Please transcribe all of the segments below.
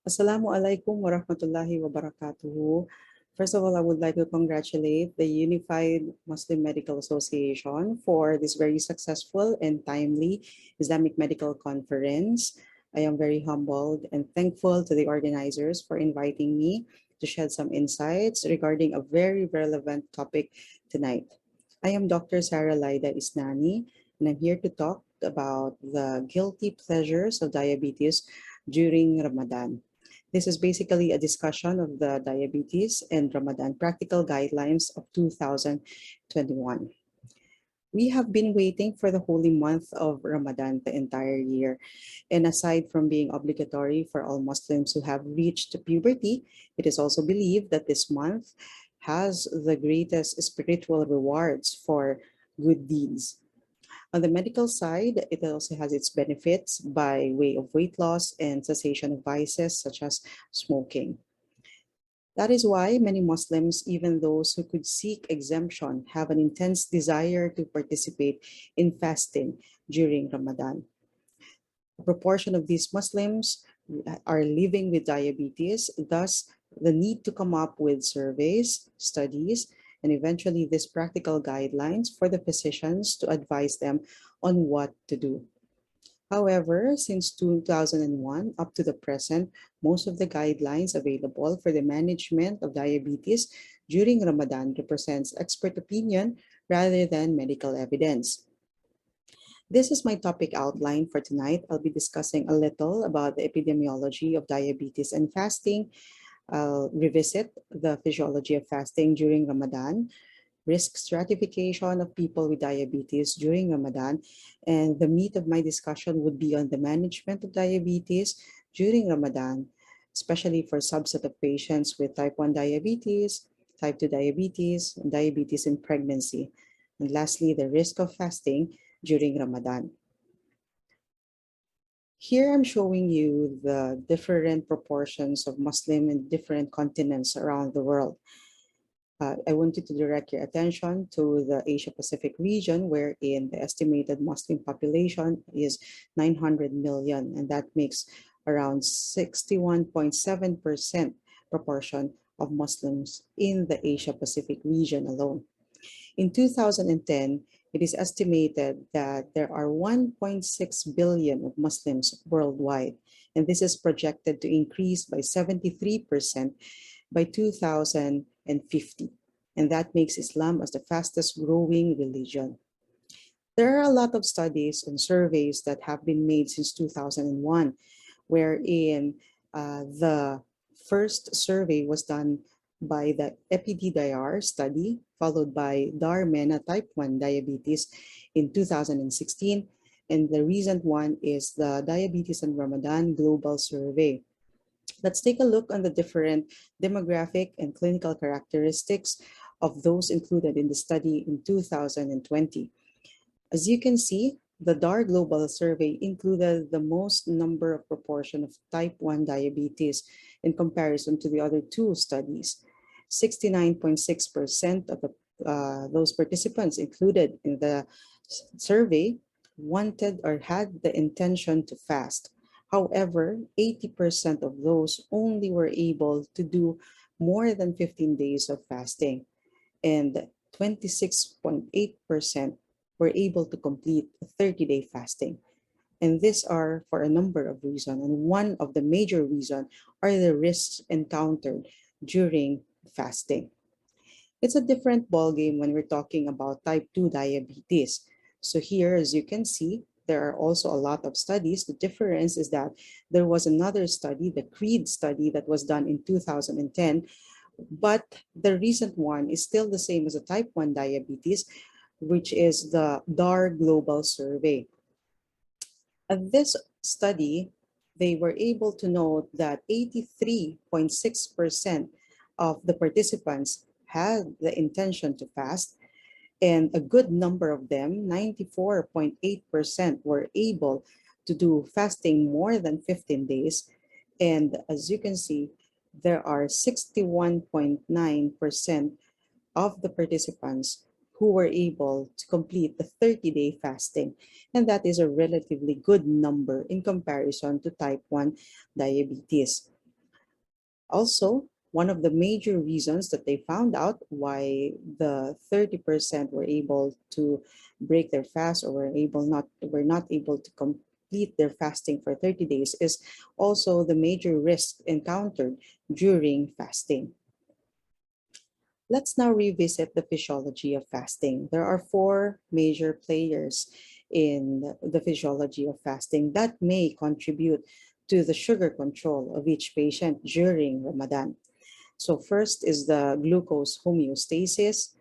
Assalamu Alaikum wa rahmatullahi wa barakatuh. First of all, I would like to congratulate the Unified Muslim Medical Association for this very successful and timely Islamic Medical Conference. I am very humbled and thankful to the organizers for inviting me to shed some insights regarding a very relevant topic tonight. I am Dr. Sarah-Laida Isnani, and I'm here to talk about the guilty pleasures of diabetes during Ramadan. This is basically a discussion of the diabetes and Ramadan practical guidelines of 2021. We have been waiting for the holy month of Ramadan the entire year. And aside from being obligatory for all Muslims who have reached puberty, it is also believed that this month has the greatest spiritual rewards for good deeds. On the medical side, it also has its benefits by way of weight loss and cessation of vices such as smoking. That is why many Muslims, even those who could seek exemption, have an intense desire to participate in fasting during Ramadan. A proportion of these Muslims are living with diabetes, thus the need to come up with surveys, studies, and eventually these practical guidelines for the physicians to advise them on what to do. However, since 2001 up to the present, most of the guidelines available for the management of diabetes during Ramadan represents expert opinion rather than medical evidence. This is my topic outline for tonight. I'll be discussing a little about the epidemiology of diabetes and fasting. I'll revisit the physiology of fasting during Ramadan, risk stratification of people with diabetes during Ramadan, and the meat of my discussion would be on the management of diabetes during Ramadan, especially for subset of patients with type 1 diabetes, type 2 diabetes, and diabetes in pregnancy. And lastly, the risk of fasting during Ramadan. Here I'm showing you the different proportions of Muslim in different continents around the world. I wanted to direct your attention to the Asia Pacific region, wherein the estimated Muslim population is 900 million, and that makes around 61.7% proportion of Muslims in the Asia Pacific region alone. In 2010, it is estimated that there are 1.6 billion of Muslims worldwide, and this is projected to increase by 73% by 2050. And that makes Islam as the fastest growing religion. There are a lot of studies and surveys that have been made since 2001, wherein the first survey was done by the EPID-DIAR study, followed by DAR-MENA type 1 diabetes in 2016. And the recent one is the Diabetes and Ramadan Global Survey. Let's take a look on the different demographic and clinical characteristics of those included in the study in 2020. As you can see, the DAR Global Survey included the most number of proportion of type 1 diabetes in comparison to the other two studies. 69.6% of those participants included in the survey wanted or had the intention to fast. However, 80% of those only were able to do more than 15 days of fasting, and 26.8% were able to complete a 30-day fasting. And these are for a number of reasons. And one of the major reasons are the risks encountered during fasting. It's a different ballgame when we're talking about type 2 diabetes. So here, as you can see, there are also a lot of studies. The difference is that there was another study, the CREED study, that was done in 2010, but the recent one is still the same as a type 1 diabetes, which is the DAR Global Survey. At this study, they were able to note that 83.6% of the participants had the intention to fast, and a good number of them, 94.8%, were able to do fasting more than 15 days. And as you can see, there are 61.9% of the participants who were able to complete the 30-day fasting. And that is a relatively good number in comparison to type 1 diabetes. Also, one of the major reasons that they found out why the 30% were able to break their fast or were not able to complete their fasting for 30 days is also the major risk encountered during fasting. Let's now revisit the physiology of fasting. There are four major players in the physiology of fasting that may contribute to the sugar control of each patient during Ramadan. So first is the glucose homeostasis,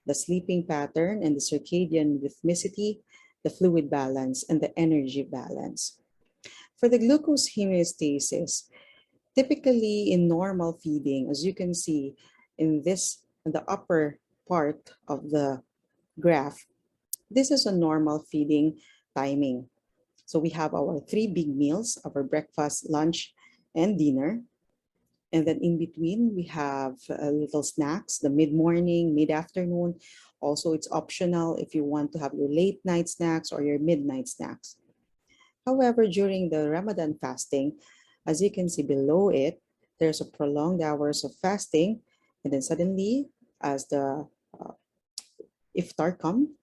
the sleeping pattern and the circadian rhythmicity, the fluid balance, and the energy balance. For the glucose homeostasis, typically in normal feeding, as you can see in the upper part of the graph, this is a normal feeding timing. So we have our three big meals, our breakfast, lunch, and dinner. And then in between, we have little snacks, the mid-morning, mid-afternoon. Also, it's optional if you want to have your late night snacks or your midnight snacks. However, during the Ramadan fasting, as you can see below it, there's a prolonged hours of fasting. And then suddenly, as the iftar come,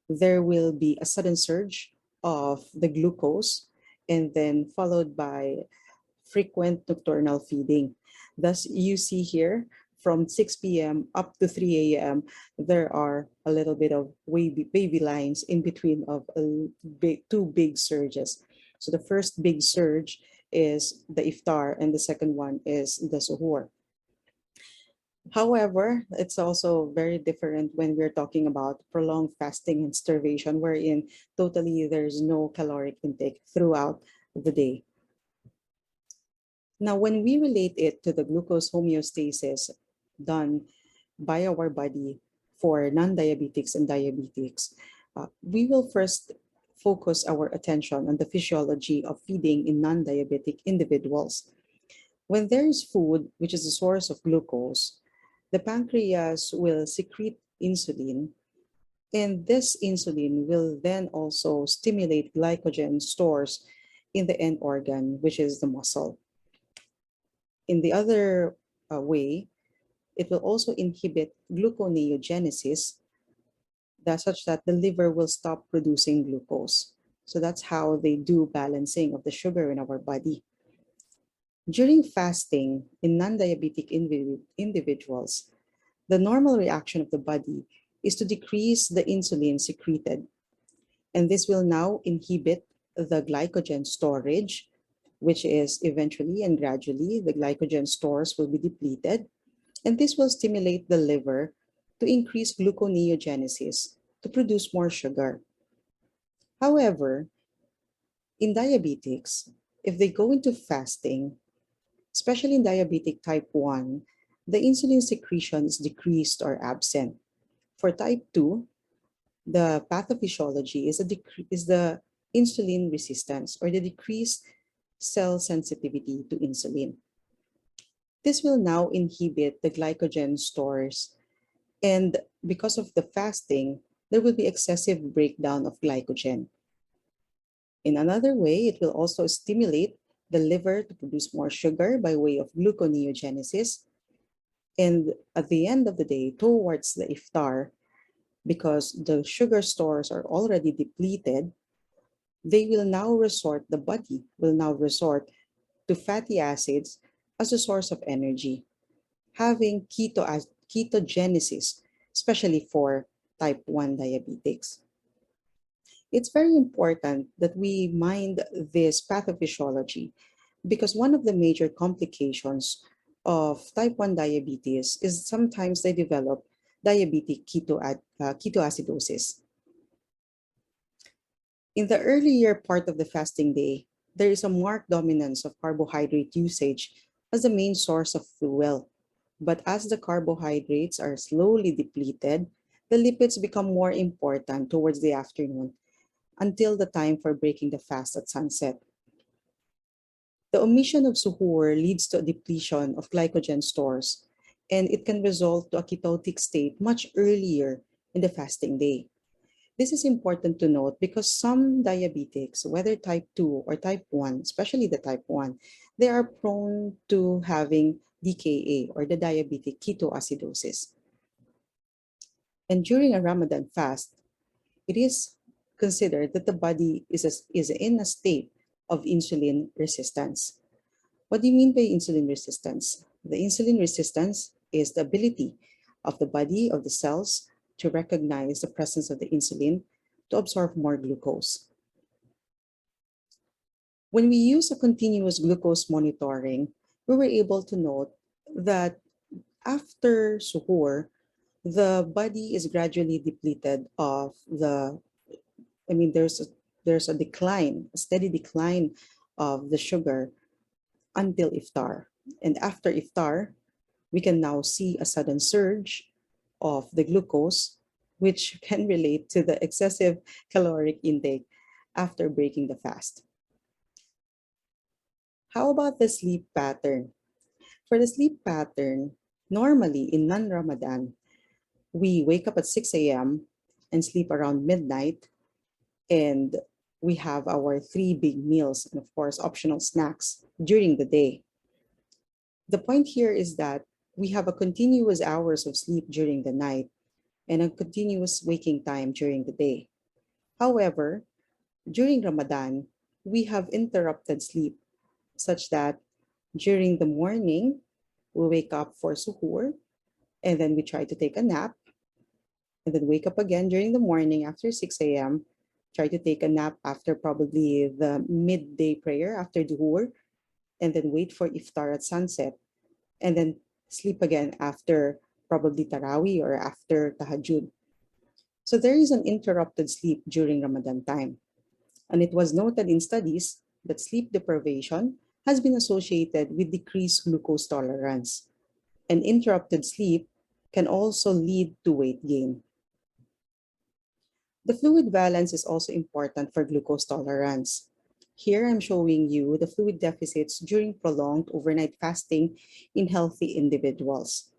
there will be a sudden surge of the glucose and then followed by frequent nocturnal feeding. Thus, you see here from 6 p.m. up to 3 a.m., there are a little bit of baby lines in between of two big surges. So the first big surge is the iftar and the second one is the suhoor. However, it's also very different when we're talking about prolonged fasting and starvation, wherein totally there's no caloric intake throughout the day. Now, when we relate it to the glucose homeostasis done by our body for non-diabetics and diabetics, we will first focus our attention on the physiology of feeding in non-diabetic individuals. When there is food, which is a source of glucose, the pancreas will secrete insulin, and this insulin will then also stimulate glycogen stores in the end organ, which is the muscle. In the other way, it will also inhibit gluconeogenesis, such that the liver will stop producing glucose. So that's how they do balancing of the sugar in our body. During fasting in non-diabetic individuals, the normal reaction of the body is to decrease the insulin secreted. And this will now inhibit the glycogen storage, which is eventually and gradually the glycogen stores will be depleted. And this will stimulate the liver to increase gluconeogenesis to produce more sugar. However, in diabetics, if they go into fasting, especially in diabetic type 1, the insulin secretion is decreased or absent. For type 2, the pathophysiology is the insulin resistance or the decreased cell sensitivity to insulin. This will now inhibit the glycogen stores, and because of the fasting, there will be excessive breakdown of glycogen. In another way, it will also stimulate the liver to produce more sugar by way of gluconeogenesis. And at the end of the day, towards the iftar, because the sugar stores are already depleted, the body will now resort to fatty acids as a source of energy, having ketogenesis, especially for type 1 diabetics. It's very important that we mind this pathophysiology because one of the major complications of type 1 diabetes is sometimes they develop diabetic ketoacidosis. In the earlier part of the fasting day, there is a marked dominance of carbohydrate usage as the main source of fuel. But as the carbohydrates are slowly depleted, the lipids become more important towards the afternoon until the time for breaking the fast at sunset. The omission of suhoor leads to a depletion of glycogen stores, and it can result to a ketotic state much earlier in the fasting day. This is important to note because some diabetics, whether type 2 or type 1, especially the type 1, they are prone to having DKA, or the diabetic ketoacidosis. And during a Ramadan fast, it is considered that the body is in a state of insulin resistance. What do you mean by insulin resistance? The insulin resistance is the ability of the body, of the cells, to recognize the presence of the insulin to absorb more glucose. When we use a continuous glucose monitoring, we were able to note that after suhoor, the body is gradually depleted of there's a decline, a steady decline of the sugar until iftar. And after iftar, we can now see a sudden surge of the glucose, which can relate to the excessive caloric intake after breaking the fast. How about the sleep pattern? For the sleep pattern, normally in non-Ramadan, we wake up at 6 a.m. and sleep around midnight, and we have our 3 big meals and of course optional snacks during the day. The point here is that we have a continuous hours of sleep during the night and a continuous waking time during the day. However, during Ramadan, we have interrupted sleep such that during the morning, we wake up for suhoor, and then we try to take a nap, and then wake up again during the morning after 6 a.m., try to take a nap after probably the midday prayer after duhur, and then wait for iftar at sunset, and then sleep again after probably tarawih or after tahajjud. So there is an interrupted sleep during Ramadan time. And it was noted in studies that sleep deprivation has been associated with decreased glucose tolerance. And interrupted sleep can also lead to weight gain. The fluid balance is also important for glucose tolerance. Here I'm showing you the fluid deficits during prolonged overnight fasting in healthy individuals.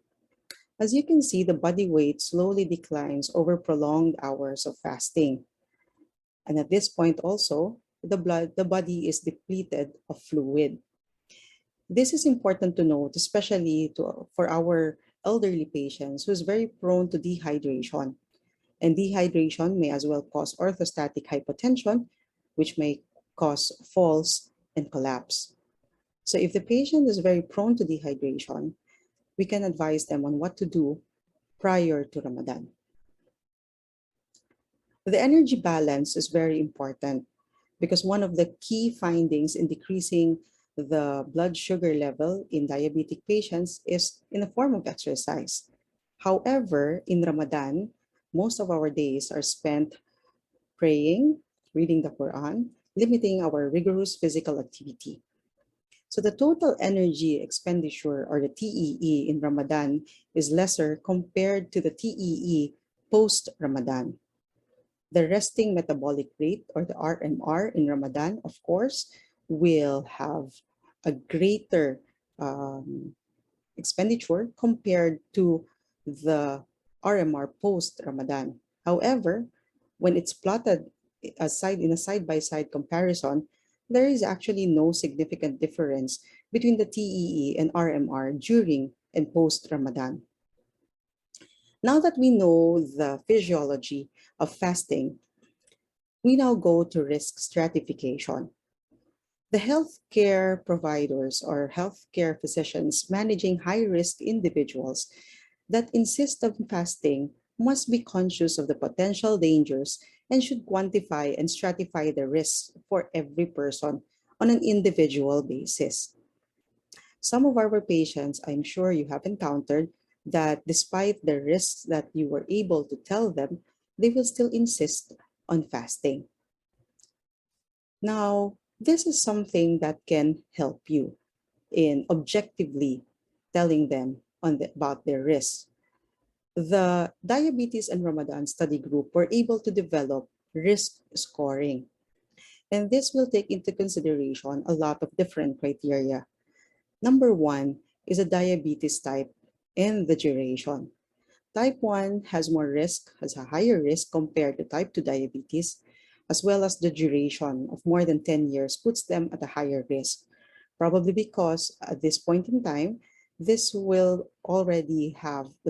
As you can see, the body weight slowly declines over prolonged hours of fasting. And at this point also, the body is depleted of fluid. This is important to note, especially for our elderly patients who is very prone to dehydration. And dehydration may as well cause orthostatic hypotension, which may cause falls and collapse. So if the patient is very prone to dehydration, we can advise them on what to do prior to Ramadan. The energy balance is very important because one of the key findings in decreasing the blood sugar level in diabetic patients is in the form of exercise. However, in Ramadan, most of our days are spent praying, reading the Quran, limiting our rigorous physical activity. So the total energy expenditure, or the TEE, in Ramadan is lesser compared to the TEE post-Ramadan. The resting metabolic rate, or the RMR, in Ramadan, of course, will have a greater expenditure compared to the RMR post-Ramadan. However, when it's plotted in a side-by-side comparison, there is actually no significant difference between the TEE and RMR during and post-Ramadan. Now that we know the physiology of fasting, we now go to risk stratification. The healthcare providers or healthcare physicians managing high-risk individuals that insist on fasting must be conscious of the potential dangers and should quantify and stratify the risks for every person on an individual basis. Some of our patients, I'm sure you have encountered, that despite the risks that you were able to tell them, they will still insist on fasting. Now, this is something that can help you in objectively telling them about their risks. The Diabetes and Ramadan study group were able to develop risk scoring. And this will take into consideration a lot of different criteria. Number one is a diabetes type and the duration. Type 1 has more risk, has a higher risk compared to type 2 diabetes, as well as the duration of more than 10 years puts them at a higher risk, probably because at this point in time, the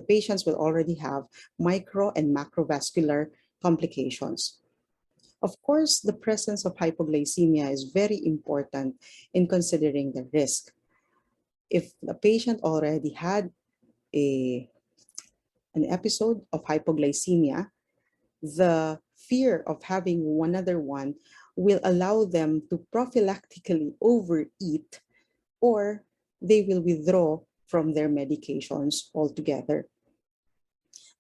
patients will already have micro and macrovascular complications. Of course, the presence of hypoglycemia is very important in considering the risk. If the patient already had an episode of hypoglycemia, the fear of having another one will allow them to prophylactically overeat, or they will withdraw from their medications altogether.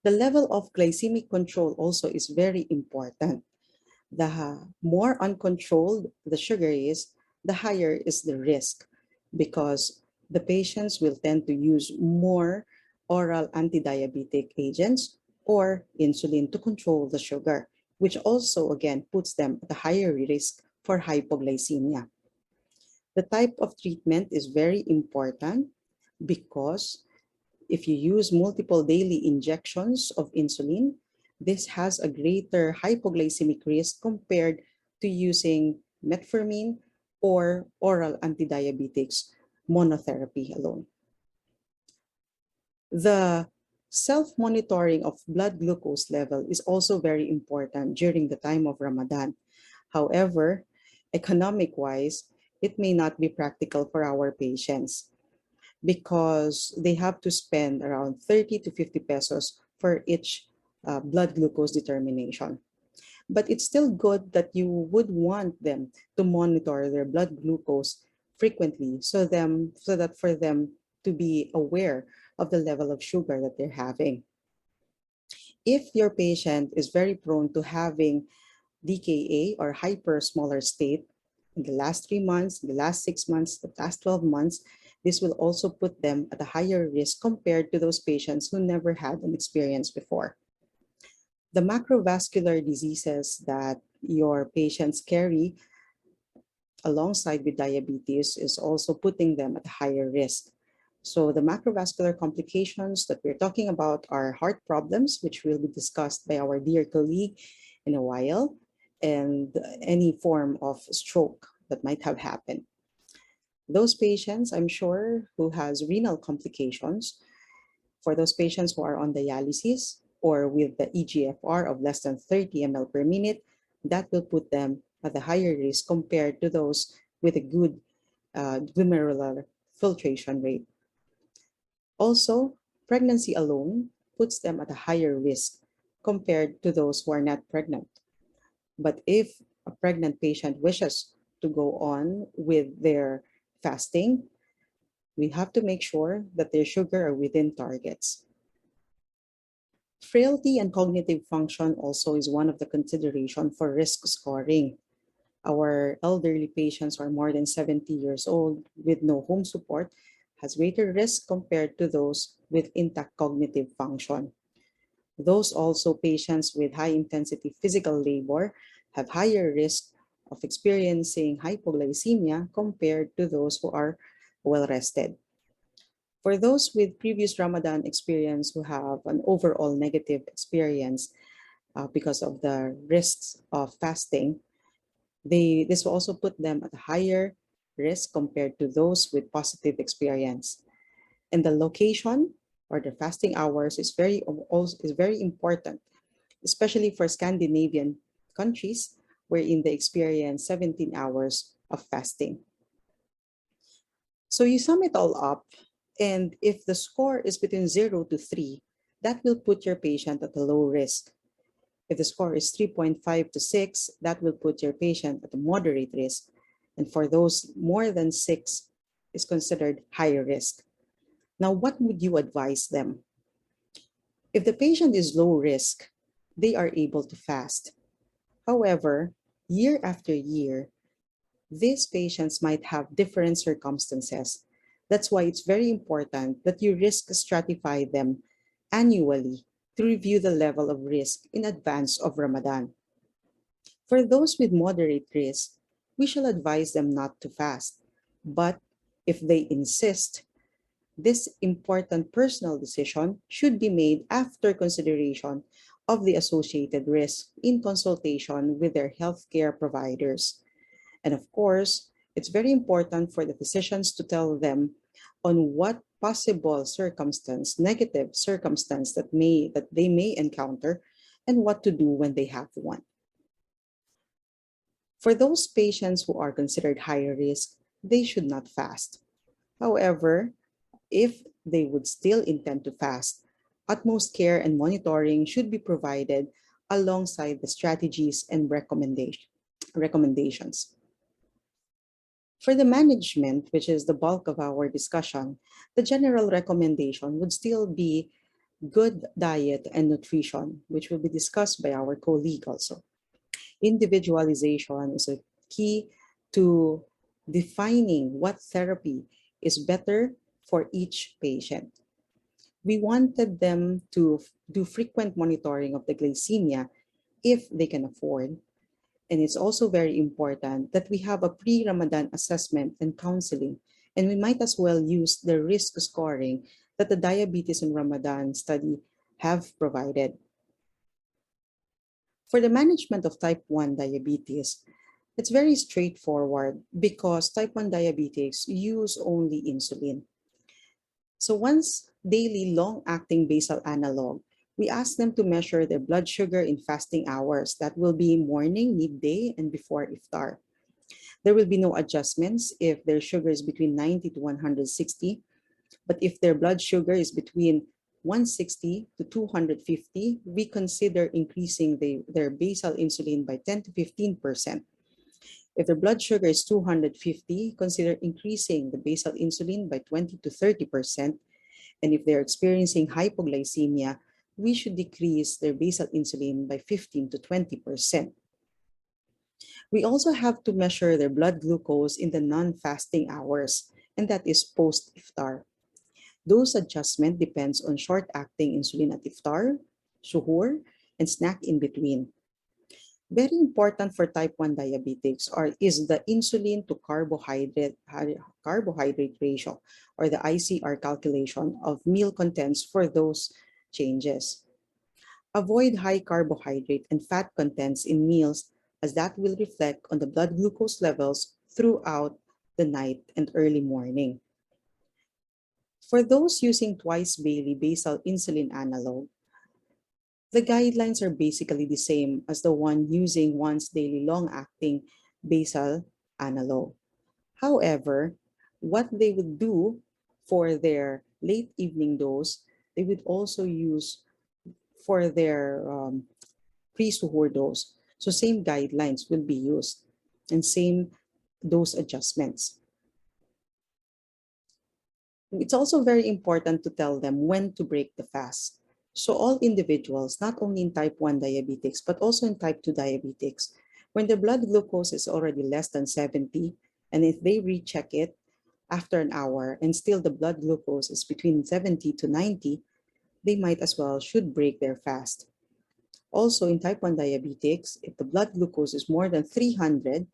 The level of glycemic control also is very important. The more uncontrolled the sugar is, the higher is the risk, because the patients will tend to use more oral anti-diabetic agents or insulin to control the sugar, which also again puts them at a higher risk for hypoglycemia. The type of treatment is very important, because if you use multiple daily injections of insulin, this has a greater hypoglycemic risk compared to using metformin or oral antidiabetics monotherapy alone. The self-monitoring of blood glucose level is also very important during the time of Ramadan. However, economic-wise, it may not be practical for our patients, because they have to spend around 30 to 50 pesos for each blood glucose determination. But it's still good that you would want them to monitor their blood glucose frequently, so that for them to be aware of the level of sugar that they're having. If your patient is very prone to having DKA or hyper smaller state in the last 3 months, in the last 6 months, the last 12 months, this will also put them at a higher risk compared to those patients who never had an experience before. The macrovascular diseases that your patients carry alongside with diabetes is also putting them at a higher risk. So the macrovascular complications that we're talking about are heart problems, which will be discussed by our dear colleague in a while, and any form of stroke that might have happened. Those patients, I'm sure, who has renal complications, for those patients who are on dialysis or with the eGFR of less than 30 ml per minute, that will put them at a higher risk compared to those with a good glomerular filtration rate. Also, pregnancy alone puts them at a higher risk compared to those who are not pregnant. But if a pregnant patient wishes to go on with their fasting, we have to make sure that their sugar are within targets. Frailty and cognitive function also is one of the consideration for risk scoring. Our elderly patients who are more than 70 years old with no home support has greater risk compared to those with intact cognitive function. Those also patients with high intensity physical labor have higher risk of experiencing hypoglycemia compared to those who are well rested. For those with previous Ramadan experience who have an overall negative experience because of the risks of fasting, this will also put them at a higher risk compared to those with positive experience. And the location or the fasting hours is very important, especially for Scandinavian countries wherein they experience 17 hours of fasting. So you sum it all up, and if the score is between 0 to 3, that will put your patient at a low risk. If the score is 3.5 to 6, that will put your patient at a moderate risk. And for those more than 6, is considered high risk. Now, what would you advise them? If the patient is low risk, they are able to fast. However, year after year, these patients might have different circumstances. That's why it's very important that you risk stratify them annually to review the level of risk in advance of Ramadan. For those with moderate risk, we shall advise them not to fast. But if they insist, this important personal decision should be made after consideration of the associated risk in consultation with their healthcare providers. And of course, it's very important for the physicians to tell them on what possible circumstance, negative circumstance that they may encounter, and what to do when they have one. For those patients who are considered high risk, they should not fast. However, if they would still intend to fast, utmost care and monitoring should be provided alongside the strategies and recommendations. For the management, which is the bulk of our discussion, the general recommendation would still be good diet and nutrition, which will be discussed by our colleague also. Individualization is a key to defining what therapy is better for each patient. We wanted them to do frequent monitoring of the glycemia if they can afford. And it's also very important that we have a pre-Ramadan assessment and counseling, and we might as well use the risk scoring that the Diabetes in Ramadan study have provided. For the management of type 1 diabetes, it's very straightforward because type 1 diabetics use only insulin. So once daily long-acting basal analog, we ask them to measure their blood sugar in fasting hours. That will be morning, midday, and before iftar. There will be no adjustments if their sugar is between 90 to 160. But if their blood sugar is between 160 to 250, we consider increasing their basal insulin by 10 to 15%. If their blood sugar is 250, consider increasing the basal insulin by 20 to 30%. And if they're experiencing hypoglycemia, we should decrease their basal insulin by 15 to 20%. We also have to measure their blood glucose in the non-fasting hours, and that is post-iftar. Dose adjustment depends on short-acting insulin at iftar, suhoor, and snack in between. Very important for type 1 diabetics is the insulin to carbohydrate ratio, or the ICR calculation of meal contents for those changes. Avoid high carbohydrate and fat contents in meals, as that will reflect on the blood glucose levels throughout the night and early morning. For those using twice daily basal insulin analog, the guidelines are basically the same as the one using once daily long-acting basal analog. However, what they would do for their late evening dose, they would also use for their pre-suhoor dose. So same guidelines will be used and same dose adjustments. It's also very important to tell them when to break the fast. So all individuals, not only in type 1 diabetics, but also in type 2 diabetics, when the blood glucose is already less than 70, and if they recheck it after an hour and still the blood glucose is between 70 to 90, they might as well should break their fast. Also in type 1 diabetics, if the blood glucose is more than 300,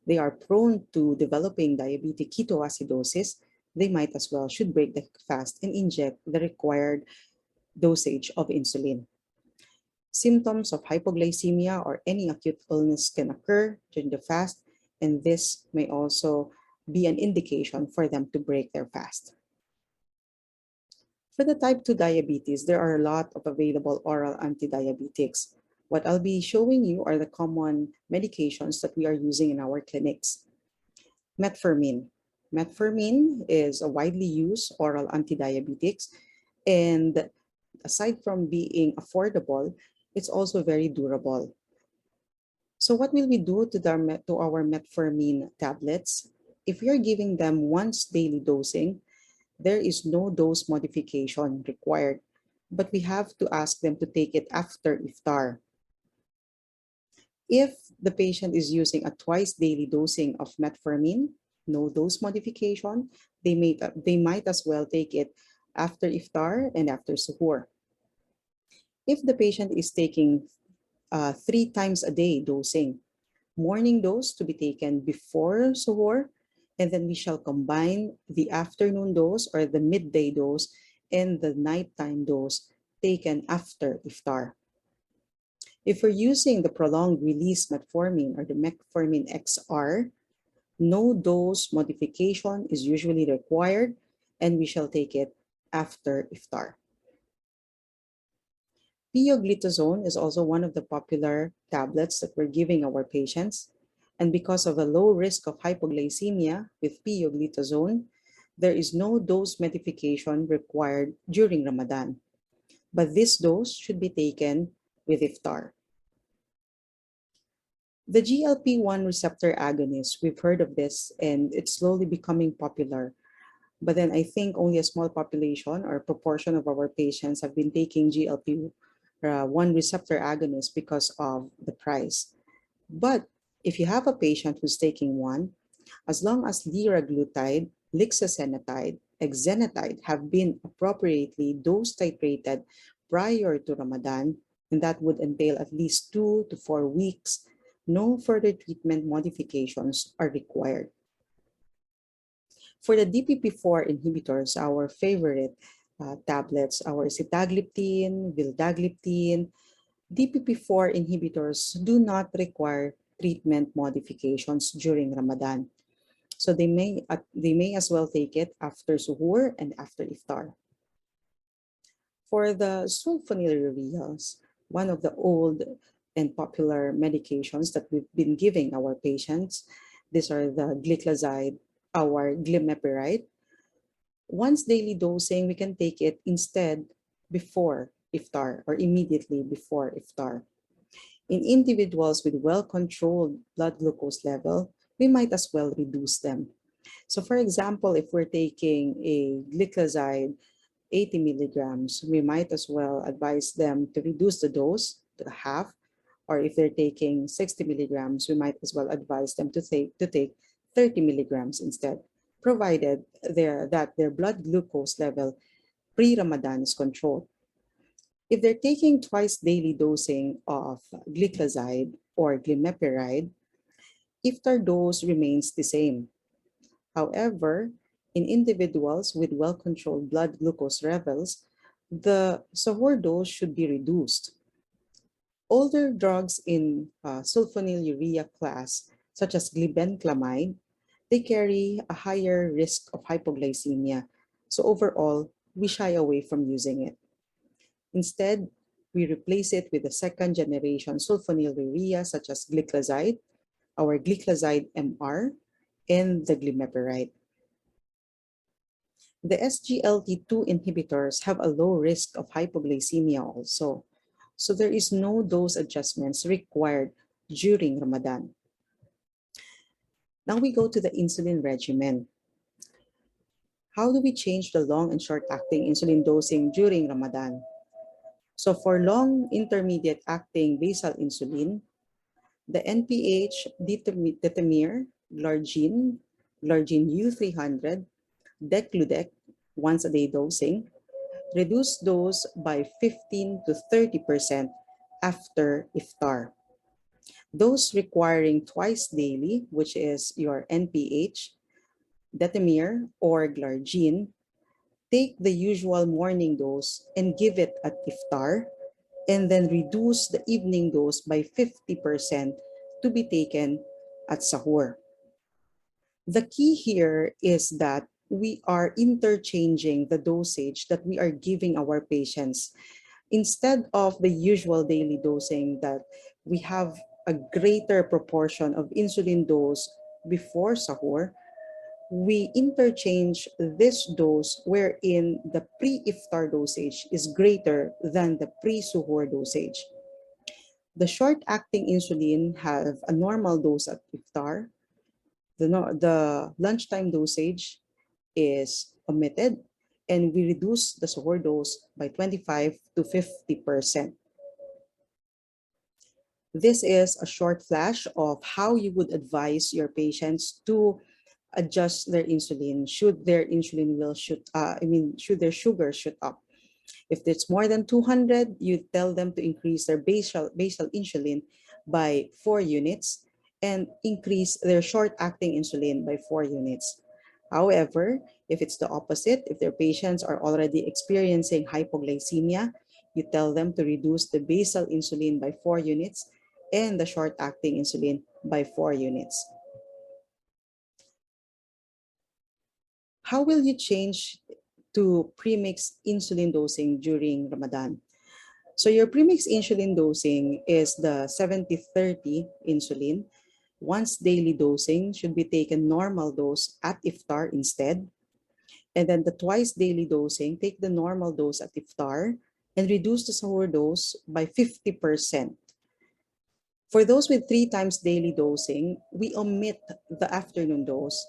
they are prone to developing diabetic ketoacidosis. They might as well should break the fast and inject the required dosage of insulin. Symptoms of hypoglycemia or any acute illness can occur during the fast, and this may also be an indication for them to break their fast. For the type 2 diabetes, there are a lot of available oral antidiabetics. What I'll be showing you are the common medications that we are using in our clinics. Metformin. Metformin is a widely used oral antidiabetics, and aside from being affordable, it's also very durable. So what will we do to our metformin tablets? If we are giving them once daily dosing, there is no dose modification required, but we have to ask them to take it after iftar. If the patient is using a twice daily dosing of metformin, no dose modification, they might as well take it after iftar and after suhoor. If the patient is taking 3 times a day dosing, morning dose to be taken before suhoor, and then we shall combine the afternoon dose or the midday dose and the nighttime dose taken after iftar. If we're using the prolonged release metformin or the metformin XR, no dose modification is usually required, and we shall take it after iftar. Pioglitazone is also one of the popular tablets that we're giving our patients. And because of a low risk of hypoglycemia with pioglitazone, there is no dose modification required during Ramadan. But this dose should be taken with iftar. The GLP-1 receptor agonist, we've heard of this and it's slowly becoming popular. But then I think only a small population or proportion of our patients have been taking GLP-1 receptor agonist because of the price. But if you have a patient who's taking one, as long as liraglutide, lixasenatide, exenatide have been appropriately dose titrated prior to Ramadan, and that would entail at least 2 to 4 weeks, no further treatment modifications are required. For the DPP-4 inhibitors, our favorite tablets, our sitagliptin, vildagliptin, DPP-4 inhibitors do not require treatment modifications during Ramadan. So they may as well take it after suhoor and after iftar. For the sulfonylureas, one of the old and popular medications that we've been giving our patients, these are the gliclazide, our glimepiride. Once daily dosing, we can take it instead before iftar or immediately before iftar. In individuals with well-controlled blood glucose level, we might as well reduce them. So for example, if we're taking a gliclazide 80 milligrams, we might as well advise them to reduce the dose to half, or if they're taking 60 milligrams, we might as well advise them to take 30 milligrams instead, provided that their blood glucose level pre-Ramadan is controlled. If they're taking twice daily dosing of gliclazide or glimepiride, iftar dose remains the same. However, in individuals with well-controlled blood glucose levels, the sahur dose should be reduced. Older drugs in sulfonylurea class, such as glibenclamide, they carry a higher risk of hypoglycemia. So overall, we shy away from using it. Instead, we replace it with a second generation sulfonylurea such as gliclazide, our gliclazide MR, and the glimepiride. The SGLT2 inhibitors have a low risk of hypoglycemia also, so there is no dose adjustments required during Ramadan. Now we go to the insulin regimen. How do we change the long and short-acting insulin dosing during Ramadan? So for long intermediate acting basal insulin, the NPH detemir, glargine U300, Degludec, once a day dosing, reduce dose by 15 to 30% after iftar. Those requiring twice daily, which is your NPH, detemir, or glargine, take the usual morning dose and give it at iftar, and then reduce the evening dose by 50% to be taken at sahur. The key here is that we are interchanging the dosage that we are giving our patients. Instead of the usual daily dosing that we have a greater proportion of insulin dose before sahur, we interchange this dose wherein the pre-iftar dosage is greater than the pre-suhoor dosage. The short-acting insulin have a normal dose at iftar. The lunchtime dosage is omitted, and we reduce the suhoor dose by 25 to 50%. This is a short flash of how you would advise your patients to adjust their insulin should their should their sugar shoot up. If it's more than 200, you tell them to increase their basal insulin by 4 units and increase their short-acting insulin by 4 units. However, if it's the opposite, if their patients are already experiencing hypoglycemia, you tell them to reduce the basal insulin by 4 units and the short-acting insulin by 4 units. How will you change to premix insulin dosing during Ramadan. So your premix insulin dosing is the 70-30 insulin. Once daily dosing should be taken normal dose at iftar instead. And then the twice daily dosing, take the normal dose at iftar and reduce the sahur dose by 50%. For those with 3 times daily dosing, we omit the afternoon dose,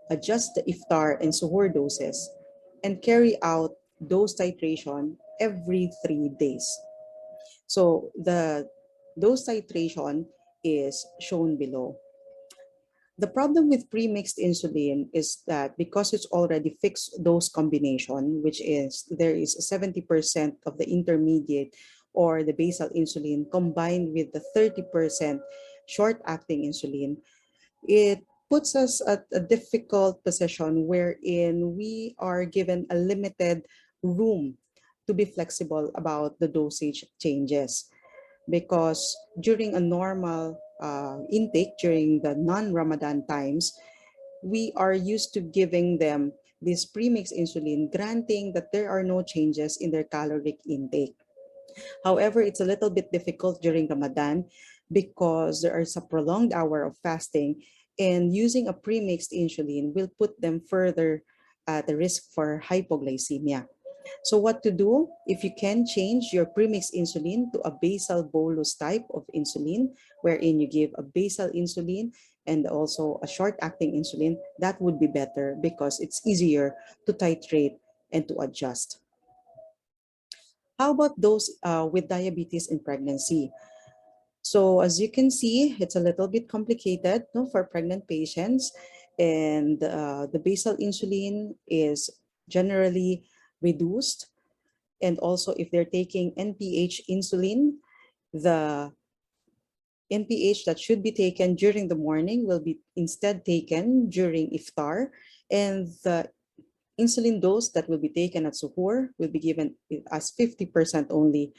adjust the iftar and suhoor doses, and carry out dose titration every 3 days. So the dose titration is shown below. The problem with pre-mixed insulin is that because it's already fixed dose combination, which is there is 70% of the intermediate or the basal insulin combined with the 30% short-acting insulin, it puts us at a difficult position wherein we are given a limited room to be flexible about the dosage changes. Because during a normal intake, during the non-Ramadan times, we are used to giving them this premixed insulin, granting that there are no changes in their caloric intake. However, it's a little bit difficult during Ramadan because there is a prolonged hour of fasting, and using a premixed insulin will put them further at the risk for hypoglycemia. So what to do? If you can change your premixed insulin to a basal bolus type of insulin, wherein you give a basal insulin and also a short-acting insulin, that would be better because it's easier to titrate and to adjust. How about those with diabetes in pregnancy? So as you can see, it's a little bit complicated, no, for pregnant patients, and the basal insulin is generally reduced. And also if they're taking NPH insulin, the NPH that should be taken during the morning will be instead taken during iftar, and the insulin dose that will be taken at suhoor will be given as 50% only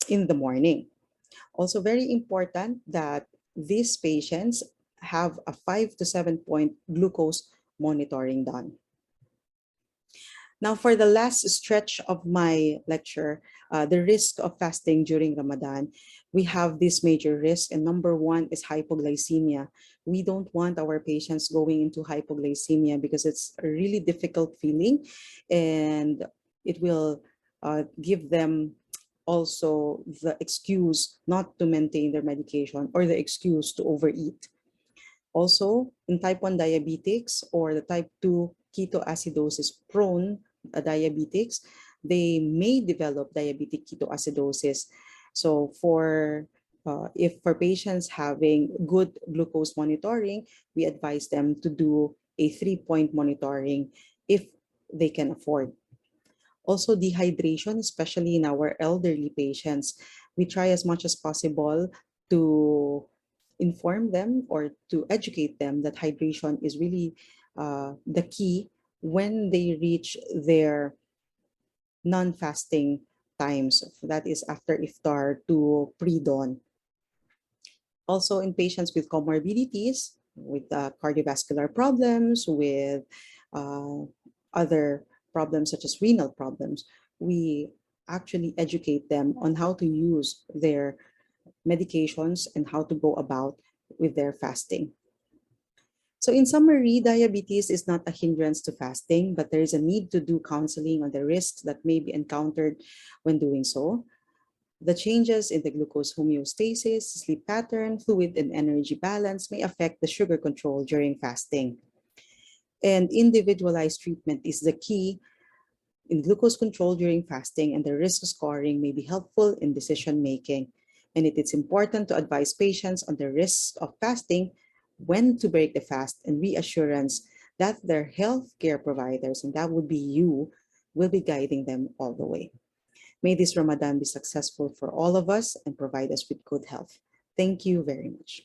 in the morning. Also very important that these patients have a 5 to 7 point glucose monitoring done. Now, for the last stretch of my lecture, the risk of fasting during Ramadan, we have this major risk, and number one is hypoglycemia. We don't want our patients going into hypoglycemia because it's a really difficult feeling, and it will give them also the excuse not to maintain their medication or the excuse to overeat. Also, in type 1 diabetics or the type 2 ketoacidosis prone diabetics, they may develop diabetic ketoacidosis. So if for patients having good glucose monitoring, we advise them to do a 3-point monitoring if they can afford. Also, dehydration, especially in our elderly patients, we try as much as possible to inform them or to educate them that hydration is really the key when they reach their non-fasting times. That is after iftar to pre-dawn. Also, in patients with comorbidities, with cardiovascular problems, with other problems such as renal problems, we actually educate them on how to use their medications and how to go about with their fasting. So in summary, diabetes is not a hindrance to fasting, but there is a need to do counseling on the risks that may be encountered when doing so. The changes in the glucose homeostasis, sleep pattern, fluid and energy balance may affect the sugar control during fasting. And individualized treatment is the key in glucose control during fasting, and the risk scoring may be helpful in decision making. And it is important to advise patients on the risks of fasting, when to break the fast, and reassurance that their healthcare providers, and that would be you, will be guiding them all the way. May this Ramadan be successful for all of us and provide us with good health. Thank you very much.